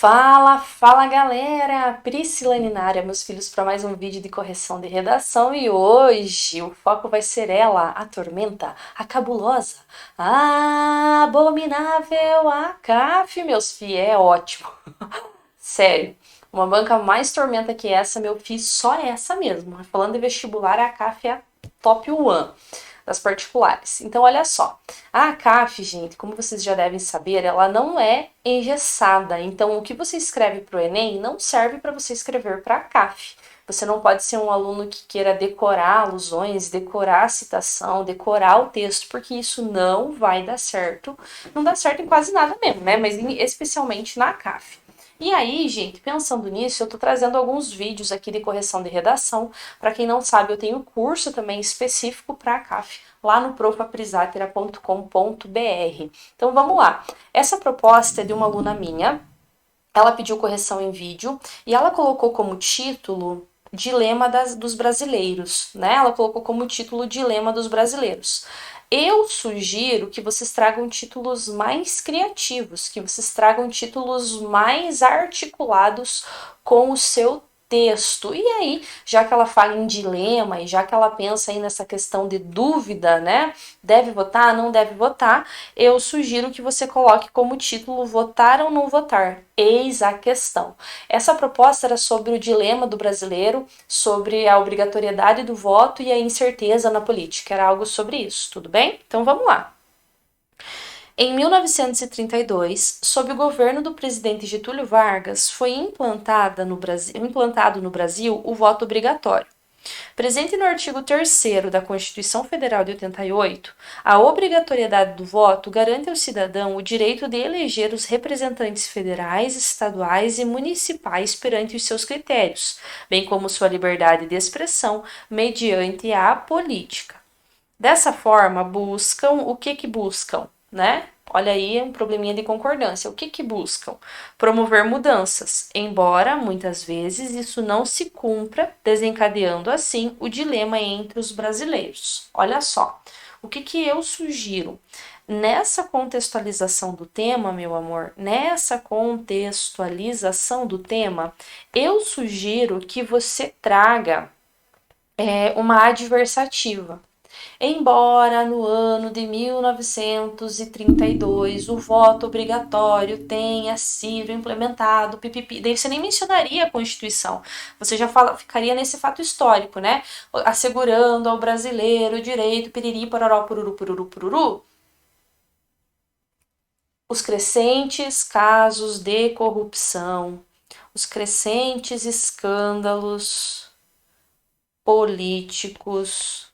Fala, fala galera! Priscila Ninária, meus filhos, para mais um vídeo de correção de redação e hoje o foco vai ser ela, a tormenta, a cabulosa, a abominável, a CAF, meus filhos, é ótimo. Sério, uma banca mais tormenta que essa, meu filho, só essa mesmo. Falando de vestibular, a CAF é a top 1 das particulares. Então, olha só, a CAF, gente, como vocês já devem saber, ela não é engessada. Então, o que você escreve para o Enem não serve para você escrever para a CAF. Você não pode ser um aluno que queira decorar alusões, decorar a citação, decorar o texto, porque isso não vai dar certo. Não dá certo em quase nada mesmo, né? Mas especialmente na CAF. E aí, gente, pensando nisso, eu tô trazendo alguns vídeos aqui de correção de redação. Para quem não sabe, eu tenho curso também específico para a CAF lá no profaprisatera.com.br. Então vamos lá. Essa proposta é de uma aluna minha. Ela pediu correção em vídeo e ela colocou como título Dilema dos Brasileiros, né? Ela colocou como título Dilema dos Brasileiros. Eu sugiro que vocês tragam títulos mais criativos, que vocês tragam títulos mais articulados com o seu texto. E aí, já que ela fala em dilema e já que ela pensa aí nessa questão de dúvida, né? Deve votar, não deve votar, eu sugiro que você coloque como título votar ou não votar. Eis a questão. Essa proposta era sobre o dilema do brasileiro, sobre a obrigatoriedade do voto e a incerteza na política. Era algo sobre isso, tudo bem? Então vamos lá. Em 1932, sob o governo do presidente Getúlio Vargas, foi implantado no Brasil o voto obrigatório. Presente no artigo 3º da Constituição Federal de 88, a obrigatoriedade do voto garante ao cidadão o direito de eleger os representantes federais, estaduais e municipais perante os seus critérios, bem como sua liberdade de expressão mediante a política. Dessa forma, buscam o que buscam, né? Olha aí um probleminha de concordância. O que buscam? Promover mudanças, embora muitas vezes isso não se cumpra, desencadeando assim o dilema entre os brasileiros. Olha só, o que eu sugiro? Nessa contextualização do tema, meu amor, nessa contextualização do tema, eu sugiro que você traga uma adversativa. Embora no ano de 1932 o voto obrigatório tenha sido implementado, pipipi, daí você nem mencionaria a Constituição, você já ficaria nesse fato histórico, né? Assegurando ao brasileiro o direito, piriri, pororó, pururu, pururu, pururu. Os crescentes casos de corrupção, os crescentes escândalos políticos,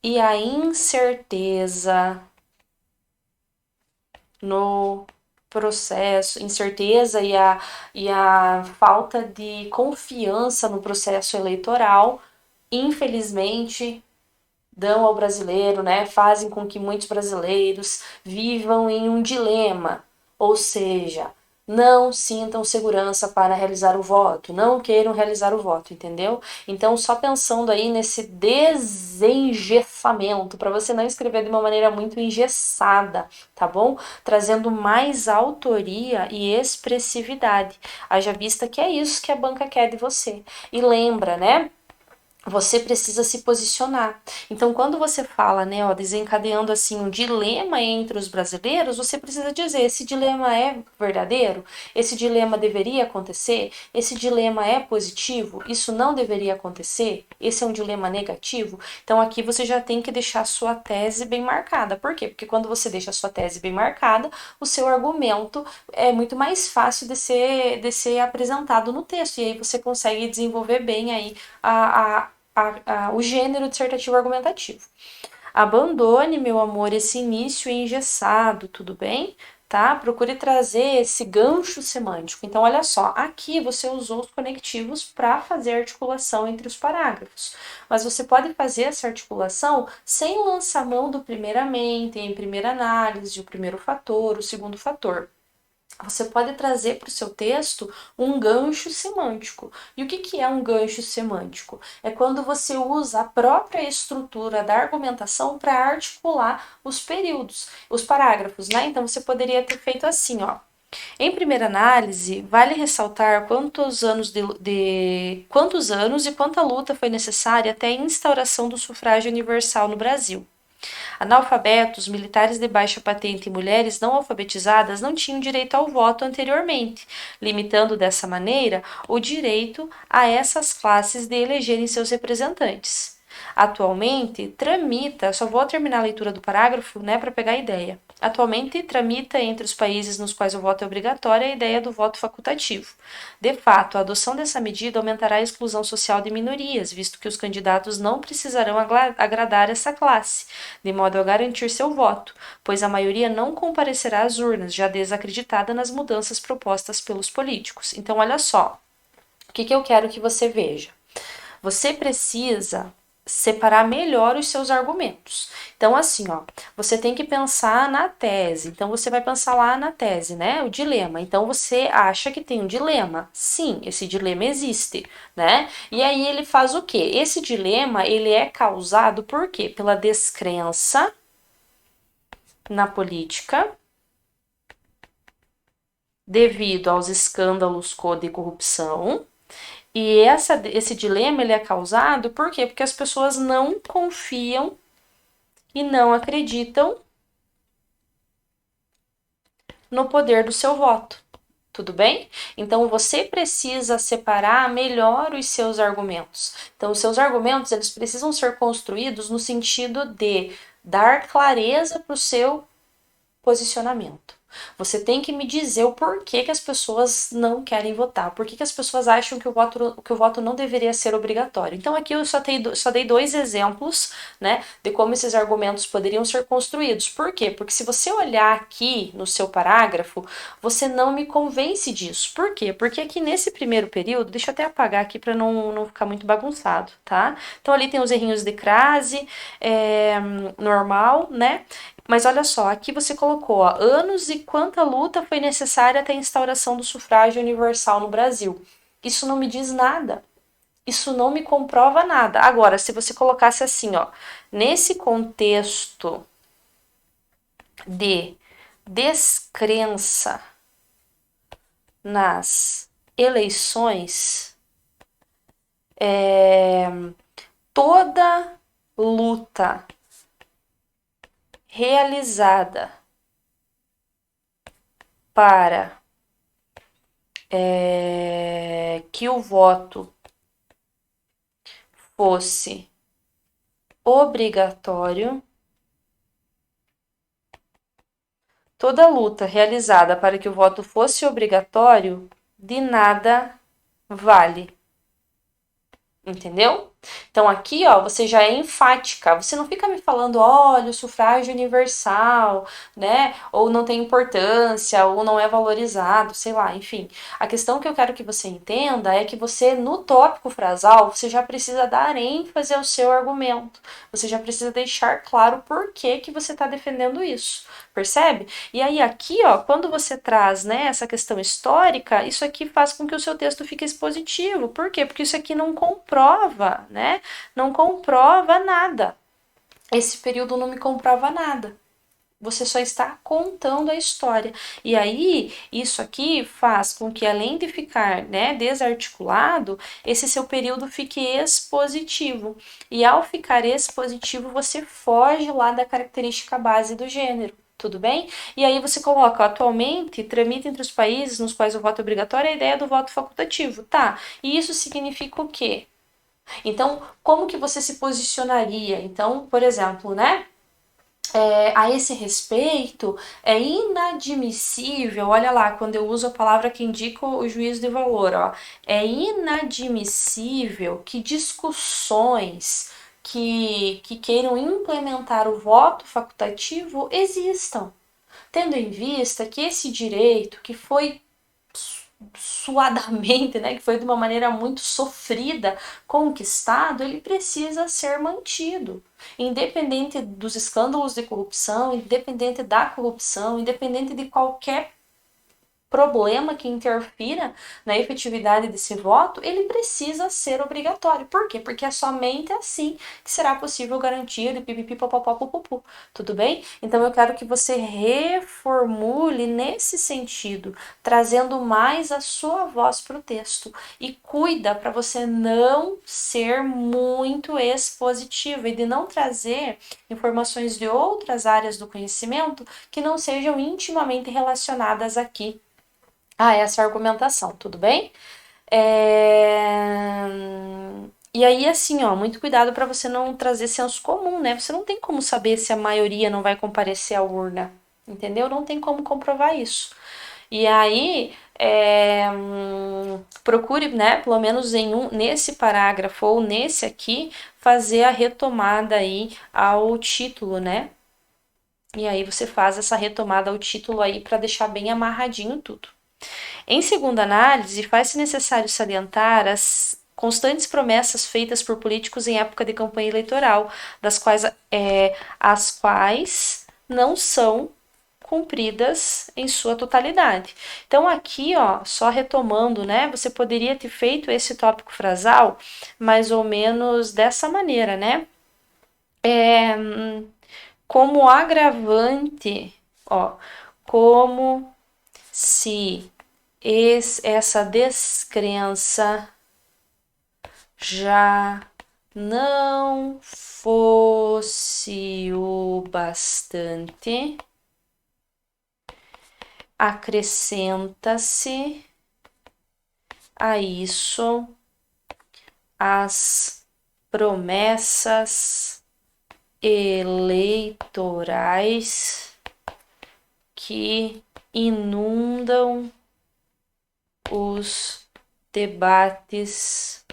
e a incerteza no processo, incerteza e a falta de confiança no processo eleitoral, infelizmente, dão ao brasileiro, né, fazem com que muitos brasileiros vivam em um dilema, ou seja, não sintam segurança para realizar o voto, não queiram realizar o voto, entendeu? Então, só pensando aí nesse desengessamento, para você não escrever de uma maneira muito engessada, tá bom? Trazendo mais autoria e expressividade. Haja vista que é isso que a banca quer de você. E lembra, né? Você precisa se posicionar. Então, quando você fala, né, ó, desencadeando assim um dilema entre os brasileiros, você precisa dizer: esse dilema é verdadeiro? Esse dilema deveria acontecer? Esse dilema é positivo? Isso não deveria acontecer? Esse é um dilema negativo? Então, aqui você já tem que deixar a sua tese bem marcada. Por quê? Porque quando você deixa a sua tese bem marcada, o seu argumento é muito mais fácil de ser apresentado no texto. E aí você consegue desenvolver bem aí o gênero dissertativo argumentativo. Abandone, meu amor, esse início engessado, tudo bem? Tá? Procure trazer esse gancho semântico. Então, olha só, aqui você usou os conectivos para fazer articulação entre os parágrafos. Mas você pode fazer essa articulação sem lançar mão do primeiramente, em primeira análise, o primeiro fator, o segundo fator. Você pode trazer para o seu texto um gancho semântico. E o que é um gancho semântico? É quando você usa a própria estrutura da argumentação para articular os períodos, os parágrafos, né? Então você poderia ter feito assim, ó. Em primeira análise, vale ressaltar quantos anos e quanta luta foi necessária até a instauração do sufrágio universal no Brasil. Analfabetos, militares de baixa patente e mulheres não alfabetizadas não tinham direito ao voto anteriormente, limitando dessa maneira o direito a essas classes de elegerem seus representantes. Atualmente, tramita, só vou terminar a leitura do parágrafo, né, para pegar a ideia. Atualmente, tramita entre os países nos quais o voto é obrigatório a ideia do voto facultativo. De fato, a adoção dessa medida aumentará a exclusão social de minorias, visto que os candidatos não precisarão agradar essa classe, de modo a garantir seu voto, pois a maioria não comparecerá às urnas, já desacreditada nas mudanças propostas pelos políticos. Então, olha só, o que eu quero que você veja? Você precisa separar melhor os seus argumentos. Então, assim, ó, você tem que pensar na tese. Então, você vai pensar lá na tese, né? O dilema. Então, você acha que tem um dilema? Sim, esse dilema existe, né? E aí ele faz o quê? Esse dilema, ele é causado por quê? Pela descrença na política, devido aos escândalos de corrupção. E esse dilema ele é causado por quê? Porque as pessoas não confiam e não acreditam no poder do seu voto. Tudo bem? Então você precisa separar melhor os seus argumentos. Então os seus argumentos eles precisam ser construídos no sentido de dar clareza para o seu posicionamento. Você tem que me dizer o porquê que as pessoas não querem votar, por que as pessoas acham que o voto não deveria ser obrigatório. Então aqui eu só dei dois exemplos, né, de como esses argumentos poderiam ser construídos. Por quê? Porque se você olhar aqui no seu parágrafo, você não me convence disso. Por quê? Porque aqui nesse primeiro período, deixa eu até apagar aqui para não ficar muito bagunçado, tá? Então ali tem os errinhos de crase, normal, né? Mas olha só, aqui você colocou ó, anos e quanta luta foi necessária até a instauração do sufrágio universal no Brasil. Isso não me diz nada. Isso não me comprova nada. Agora, se você colocasse assim, ó, nesse contexto de descrença nas eleições, toda luta realizada para que o voto fosse obrigatório, toda luta realizada para que o voto fosse obrigatório de nada vale. Entendeu? Então aqui, ó, você já é enfática. Você não fica me falando, olha, o sufrágio universal, né? Ou não tem importância, ou não é valorizado, sei lá, enfim. A questão que eu quero que você entenda é que você, no tópico frasal, você já precisa dar ênfase ao seu argumento. Você já precisa deixar claro por que que você está defendendo isso. Percebe? E aí aqui, ó, quando você traz, né, essa questão histórica, isso aqui faz com que o seu texto fique expositivo. Por quê? Porque isso aqui não comprova, né? Não comprova nada. Esse período não me comprova nada. Você só está contando a história. E aí, isso aqui faz com que, além de ficar, né, desarticulado, esse seu período fique expositivo. E ao ficar expositivo, você foge lá da característica base do gênero. Tudo bem? E aí você coloca, atualmente, tramita entre os países nos quais o voto é obrigatório a ideia do voto facultativo. Tá, e isso significa o quê? Então, como que você se posicionaria? Então, por exemplo, né? A esse respeito, é inadmissível, olha lá, quando eu uso a palavra que indica o juízo de valor, ó, é inadmissível que discussões que queiram implementar o voto facultativo existam, tendo em vista que esse direito que foi suadamente, né, que foi de uma maneira muito sofrida, conquistado, ele precisa ser mantido. Independente dos escândalos de corrupção, independente da corrupção, independente de qualquer problema que interfira na efetividade desse voto, ele precisa ser obrigatório. Por quê? Porque é somente assim que será possível garantir pipipi, tudo bem? Então eu quero que você reformule nesse sentido, trazendo mais a sua voz para o texto. E cuida para você não ser muito expositiva e de não trazer informações de outras áreas do conhecimento que não sejam intimamente relacionadas aqui a essa argumentação, tudo bem? E aí, assim, ó, muito cuidado para você não trazer senso comum, né? Você não tem como saber se a maioria não vai comparecer à urna, entendeu? Não tem como comprovar isso. E aí, procure, né, pelo menos nesse parágrafo ou nesse aqui, fazer a retomada aí ao título, né? E aí você faz essa retomada ao título aí para deixar bem amarradinho tudo. Em segunda análise, faz-se necessário salientar as constantes promessas feitas por políticos em época de campanha eleitoral, as quais não são cumpridas em sua totalidade. Então aqui, ó, só retomando, né, você poderia ter feito esse tópico frasal mais ou menos dessa maneira, né? Como agravante, ó, como se essa descrença já não fosse o bastante, acrescenta-se a isso as promessas eleitorais que inundam os debates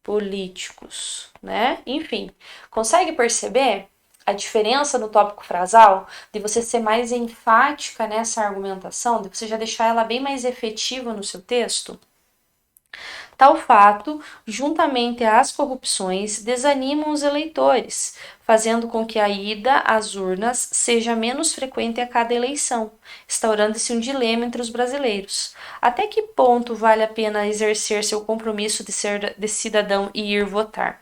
políticos, né? Enfim, consegue perceber a diferença no tópico frasal, de você ser mais enfática nessa argumentação, de você já deixar ela bem mais efetiva no seu texto? Tal fato, juntamente às corrupções, desanimam os eleitores, fazendo com que a ida às urnas seja menos frequente a cada eleição, instaurando-se um dilema entre os brasileiros. Até que ponto vale a pena exercer seu compromisso de cidadão e ir votar?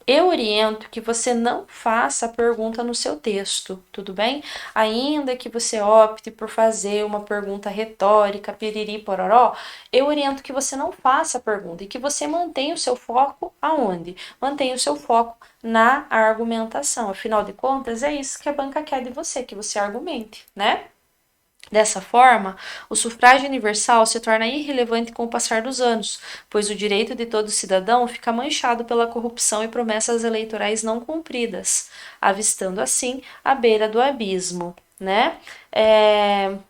Eu oriento que você não faça a pergunta no seu texto, tudo bem? Ainda que você opte por fazer uma pergunta retórica, piriri, pororó, eu oriento que você não faça a pergunta e que você mantenha o seu foco aonde? Mantenha o seu foco na argumentação. Afinal de contas, é isso que a banca quer de você, que você argumente, né? Dessa forma, o sufrágio universal se torna irrelevante com o passar dos anos, pois o direito de todo cidadão fica manchado pela corrupção e promessas eleitorais não cumpridas, avistando assim a beira do abismo, né?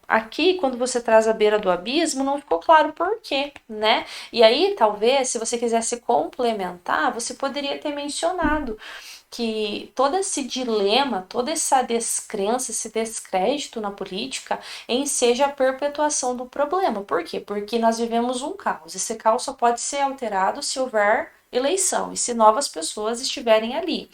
Aqui, quando você traz a beira do abismo, não ficou claro por quê, né? E aí, talvez, se você quisesse complementar, você poderia ter mencionado que todo esse dilema, toda essa descrença, esse descrédito na política em seja a perpetuação do problema. Por quê? Porque nós vivemos um caos. Esse caos só pode ser alterado se houver eleição e se novas pessoas estiverem ali.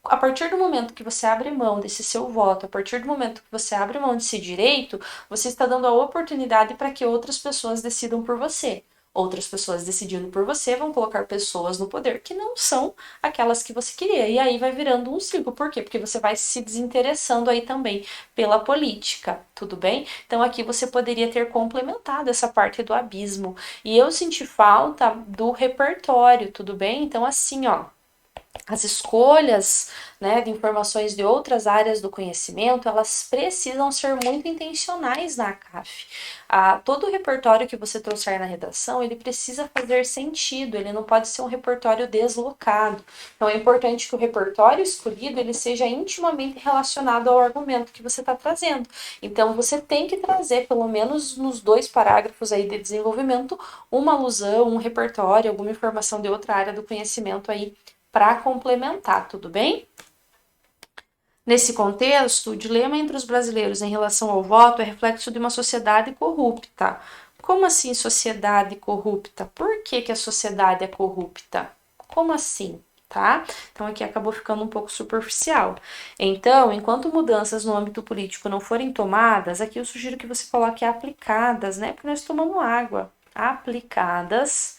A partir do momento que você abre mão desse seu voto, a partir do momento que você abre mão desse direito, você está dando a oportunidade para que outras pessoas decidam por você. Outras pessoas decidindo por você vão colocar pessoas no poder que não são aquelas que você queria. E aí vai virando um ciclo. Por quê? Porque você vai se desinteressando aí também pela política, tudo bem? Então aqui você poderia ter complementado essa parte do abismo. E eu senti falta do repertório, tudo bem? Então assim, ó, as escolhas, né, de informações de outras áreas do conhecimento, elas precisam ser muito intencionais na ACAF. Todo o repertório que você trouxer na redação, ele precisa fazer sentido, ele não pode ser um repertório deslocado. Então é importante que o repertório escolhido ele seja intimamente relacionado ao argumento que você está trazendo. Então você tem que trazer, pelo menos nos 2 parágrafos aí de desenvolvimento, uma alusão, um repertório, alguma informação de outra área do conhecimento aí para complementar, tudo bem? Nesse contexto, o dilema entre os brasileiros em relação ao voto é reflexo de uma sociedade corrupta. Como assim sociedade corrupta? Por que a sociedade é corrupta? Como assim? tá? Então aqui acabou ficando um pouco superficial. Então, enquanto mudanças no âmbito político não forem tomadas, aqui eu sugiro que você coloque aplicadas, né? Porque nós tomamos água. Aplicadas,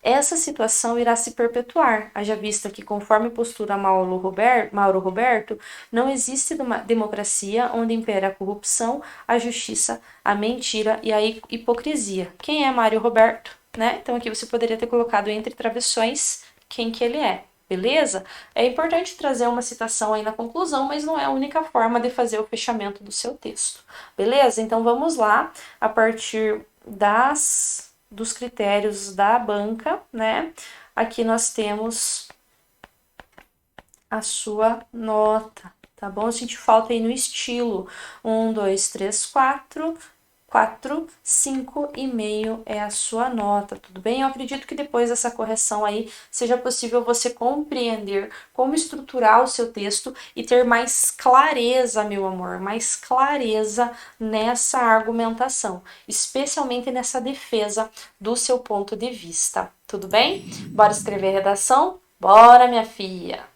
essa situação irá se perpetuar, haja vista que, conforme postura Mauro Roberto, não existe uma democracia onde impera a corrupção, a justiça, a mentira e a hipocrisia. Quem é Mário Roberto? Né? Então aqui você poderia ter colocado entre travessões quem que ele é. Beleza? É importante trazer uma citação aí na conclusão, mas não é a única forma de fazer o fechamento do seu texto. Beleza? Então vamos lá, a partir dos critérios da banca, né? Aqui nós temos a sua nota, tá bom? A gente falta aí no estilo 1, 2, 3, 4, 4, 5,5 é a sua nota, tudo bem? Eu acredito que depois dessa correção aí seja possível você compreender como estruturar o seu texto e ter mais clareza, meu amor, mais clareza nessa argumentação, especialmente nessa defesa do seu ponto de vista, tudo bem? Bora escrever a redação? Bora, minha filha!